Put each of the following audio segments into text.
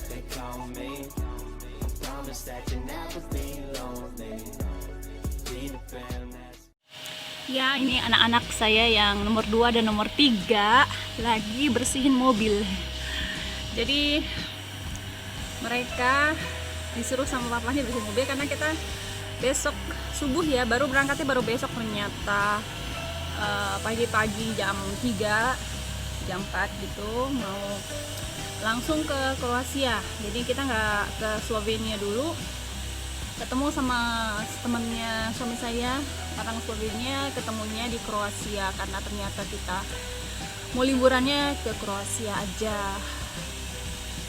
they call me. I promise that you never be lonely. Be the fan that's Ya, ini anak-anak saya yang nomor 2 dan nomor 3 lagi bersihin mobil. Jadi mereka disuruh sama papanya bersihin mobil karena kita besok subuh ya, baru berangkatnya baru besok ternyata. Pagi-pagi jam 3, jam 4 gitu mau langsung ke Kroasia. Jadi kita nggak ke Slovenia dulu, ketemu sama temennya suami saya orang Slovenia, ketemunya di Kroasia karena ternyata kita mau liburannya ke Kroasia aja.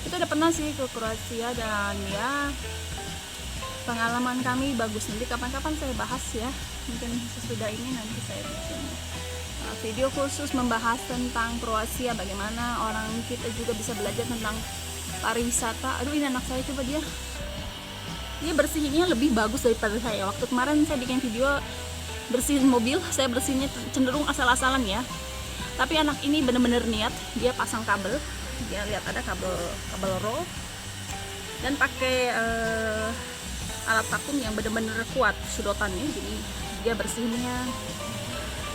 Kita udah pernah sih ke Kroasia dan ya pengalaman kami bagus. Nanti kapan-kapan saya bahas ya, mungkin sesudah ini nanti saya bikin video khusus membahas tentang Kroasia, bagaimana orang kita juga bisa belajar tentang pariwisata. Aduh, ini anak saya, coba dia bersihinnya lebih bagus daripada saya. Waktu kemarin saya bikin video bersihin mobil, saya bersihinnya cenderung asal-asalan ya, tapi anak ini bener-bener niat. Dia pasang kabel, dia lihat ada kabel roll dan pakai alat vakum yang bener-bener kuat sedotannya. Jadi dia bersihinnya,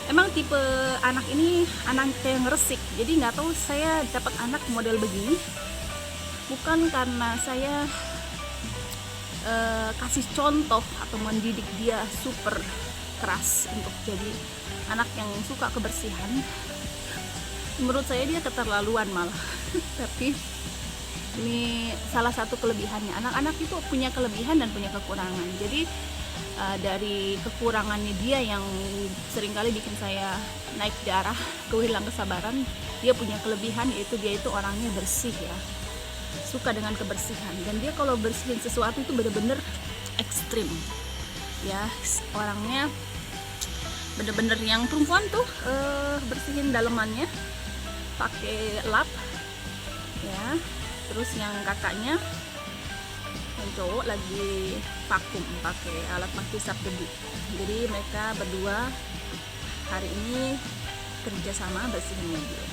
emang tipe anak ini anak yang resik. Jadi nggak tahu saya dapat anak model begini bukan karena saya kasih contoh atau mendidik dia super keras untuk jadi anak yang suka kebersihan. Menurut saya dia keterlaluan malah. Tapi ini salah satu kelebihannya. Anak-anak itu punya kelebihan dan punya kekurangan. Jadi dari kekurangannya dia yang seringkali bikin saya naik darah, kehilangan kesabaran, dia punya kelebihan yaitu dia itu orangnya bersih ya, suka dengan kebersihan. Dan dia kalau bersihin sesuatu itu bener-bener ekstrim ya, orangnya bener-bener yang perempuan tuh bersihin dalemannya pakai lap ya, terus yang kakaknya yang cowok lagi vakum pakai alat penghisap debu. Jadi mereka berdua hari ini kerjasama bersihin mobil.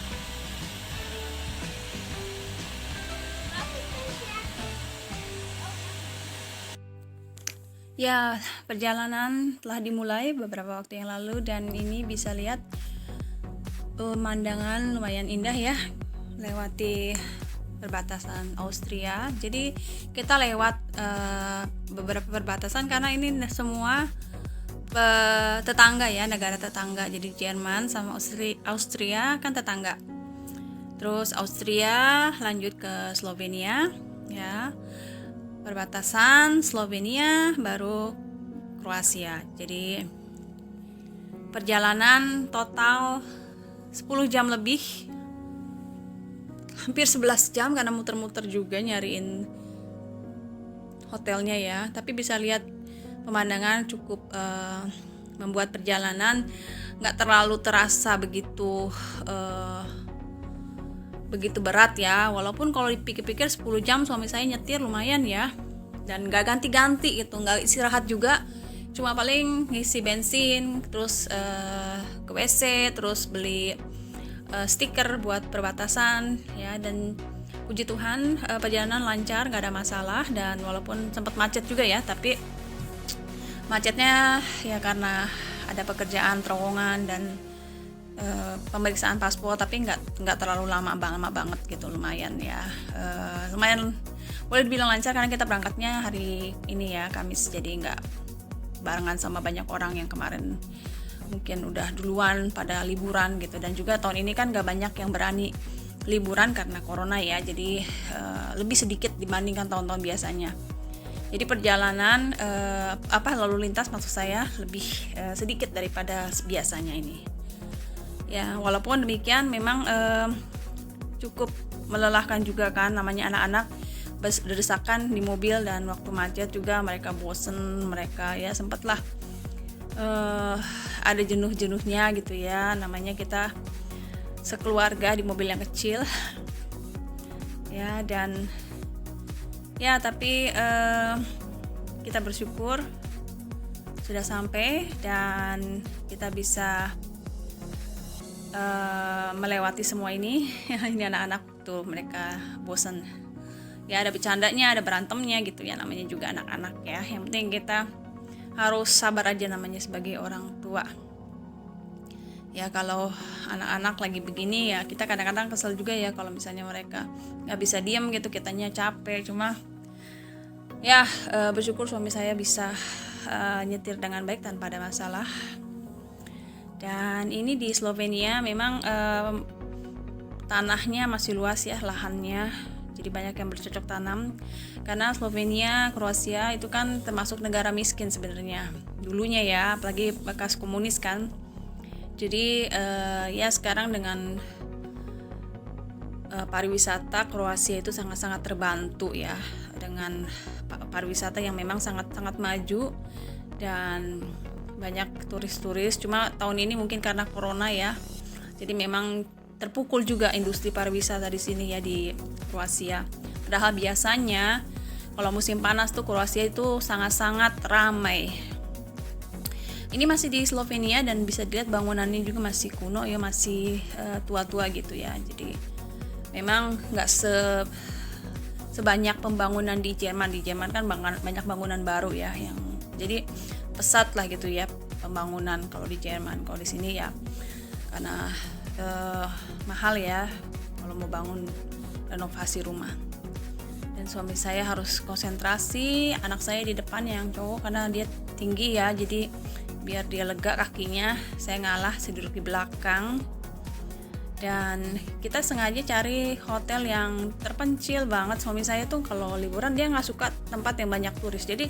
Ya, perjalanan telah dimulai beberapa waktu yang lalu dan ini bisa lihat pemandangan lumayan indah ya, lewati perbatasan Austria. Jadi kita lewat beberapa perbatasan karena ini semua tetangga ya, negara tetangga. Jadi Jerman sama Austria kan tetangga. Terus Austria lanjut ke Slovenia ya, perbatasan Slovenia baru Kroasia. Jadi perjalanan total 10 jam lebih, hampir 11 jam karena muter-muter juga nyariin hotelnya ya. Tapi bisa lihat pemandangan cukup membuat perjalanan nggak terlalu terasa begitu berat ya. Walaupun kalau dipikir-pikir 10 jam suami saya nyetir lumayan ya, dan nggak ganti-ganti gitu, nggak istirahat juga, cuma paling ngisi bensin, terus ke WC, terus beli stiker buat perbatasan ya. Dan puji Tuhan perjalanan lancar, nggak ada masalah. Dan walaupun sempat macet juga ya, tapi macetnya ya karena ada pekerjaan terowongan dan pemeriksaan paspor, tapi nggak terlalu lama banget gitu, lumayan ya, lumayan boleh dibilang lancar karena kita berangkatnya hari ini ya, Kamis. Jadi nggak barengan sama banyak orang yang kemarin mungkin udah duluan pada liburan gitu. Dan juga tahun ini kan nggak banyak yang berani liburan karena corona ya, jadi lebih sedikit dibandingkan tahun-tahun biasanya. Jadi perjalanan lalu lintas maksud saya lebih sedikit daripada biasanya ini. Ya, walaupun demikian memang cukup melelahkan juga kan, namanya anak-anak berdesakan di mobil dan waktu macet juga mereka bosen, mereka ya sempatlah ada jenuh-jenuhnya gitu ya, namanya kita sekeluarga di mobil yang kecil ya. Dan ya tapi kita bersyukur sudah sampai dan kita bisa melewati semua ini. Ini anak-anak tuh mereka bosan ya ada bercandanya, ada berantemnya gitu ya, namanya juga anak-anak ya. Yang penting kita harus sabar aja namanya sebagai orang tua. Ya kalau anak-anak lagi begini ya kita kadang-kadang kesel juga ya kalau misalnya mereka nggak bisa diam gitu, kitanya capek. Cuma ya bersyukur suami saya bisa nyetir dengan baik tanpa ada masalah. Dan ini di Slovenia memang tanahnya masih luas ya, lahannya, jadi banyak yang bercocok tanam karena Slovenia, Kroasia itu kan termasuk negara miskin sebenarnya dulunya ya, apalagi bekas komunis kan. Jadi ya sekarang dengan pariwisata Kroasia itu sangat-sangat terbantu ya, dengan pariwisata yang memang sangat-sangat maju dan banyak turis-turis. Cuma tahun ini mungkin karena corona ya, jadi memang terpukul juga industri pariwisata di sini ya di Kroasia. Padahal biasanya kalau musim panas tuh Kroasia itu sangat-sangat ramai. Ini masih di Slovenia dan bisa dilihat bangunannya juga masih kuno ya, masih tua-tua gitu ya. Jadi memang nggak sebanyak pembangunan di Jerman. Di Jerman kan banyak bangunan baru ya, yang jadi pesat lah gitu ya pembangunan kalau di Jerman. Kalau di sini ya karena mahal ya kalau mau bangun renovasi rumah. Dan suami saya harus konsentrasi, anak saya di depan yang cowok karena dia tinggi ya, jadi biar dia lega kakinya. Saya ngalah, saya duduk di belakang. Dan kita sengaja cari hotel yang terpencil banget. Suami saya tuh kalau liburan dia nggak suka tempat yang banyak turis, jadi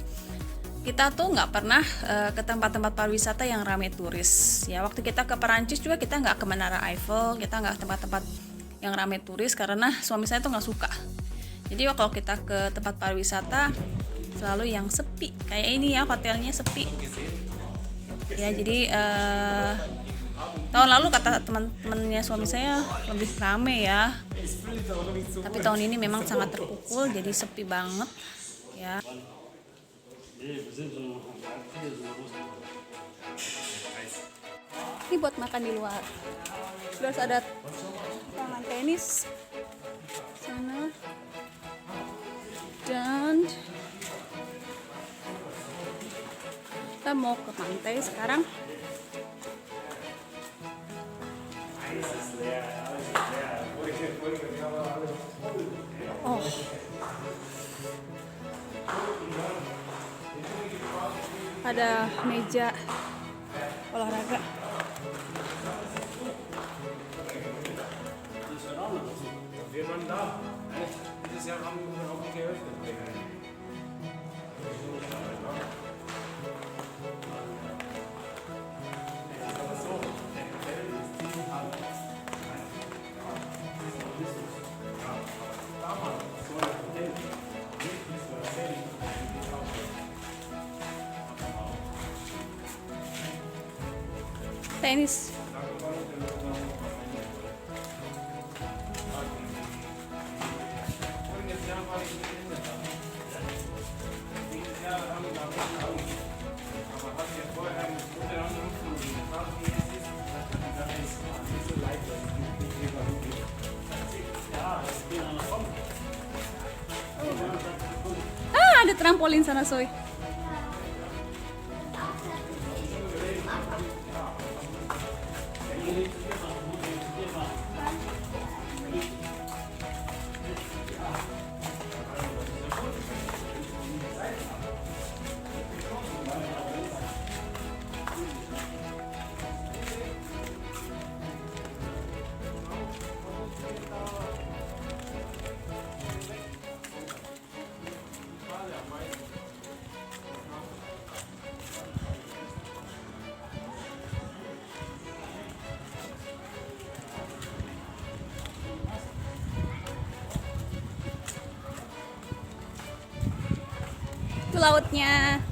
kita tuh nggak pernah ke tempat-tempat pariwisata yang ramai turis ya. Waktu kita ke Perancis juga kita nggak ke Menara Eiffel, kita nggak ke tempat-tempat yang ramai turis karena suami saya tuh nggak suka. Jadi kalau kita ke tempat pariwisata selalu yang sepi, kayak ini ya, hotelnya sepi ya. Jadi tahun lalu kata teman-temannya suami saya lebih ramai ya, tapi tahun ini memang sangat terpukul, jadi sepi banget ya. Ini buat makan di luar. Terus ada lapangan tenis sana. Dan kita mau ke pantai sekarang. Oh. Ada meja olahraga. Tenis. Ada trampolin sana, Soy. Itu lautnya.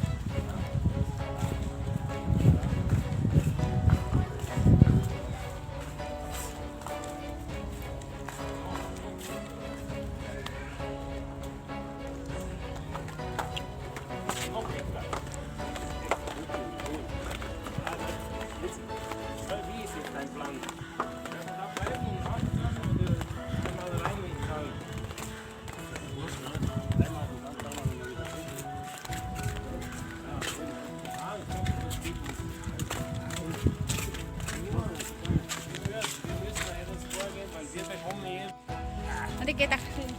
Nanti kita kesini.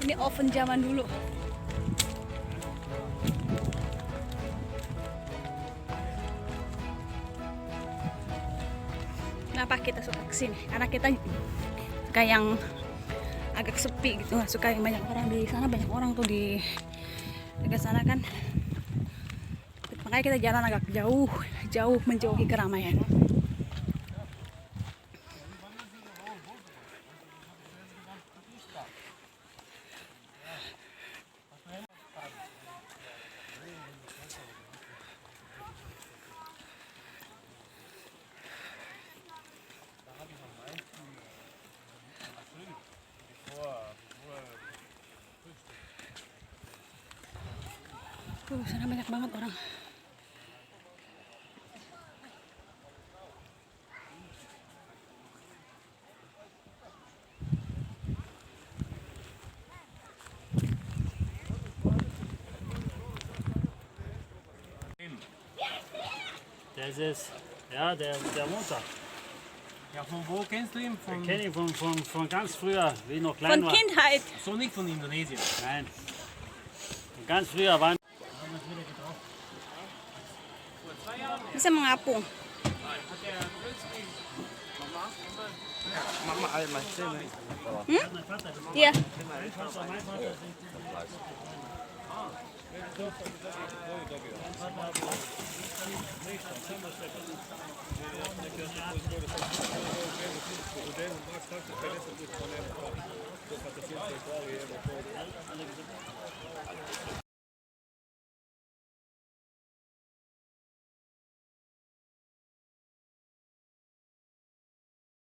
Ini oven zaman dulu. Kenapa kita suka kesini? Karena kita suka yang agak sepi gitu, nggak suka yang banyak orang. Di sana banyak orang tuh di dekat sana kan. Makanya kita jalan agak jauh menjauhi keramaian. Sana banyak banget orang. Das ist, ja, der Montag. Ja, von wo kennst du ihn? Ich Von, kenne ihn von ganz früher, wie ich noch klein Von war. Kindheit. so nicht von Indonesien. Nein. Von ganz früher waren Bisa mengapung. Iya.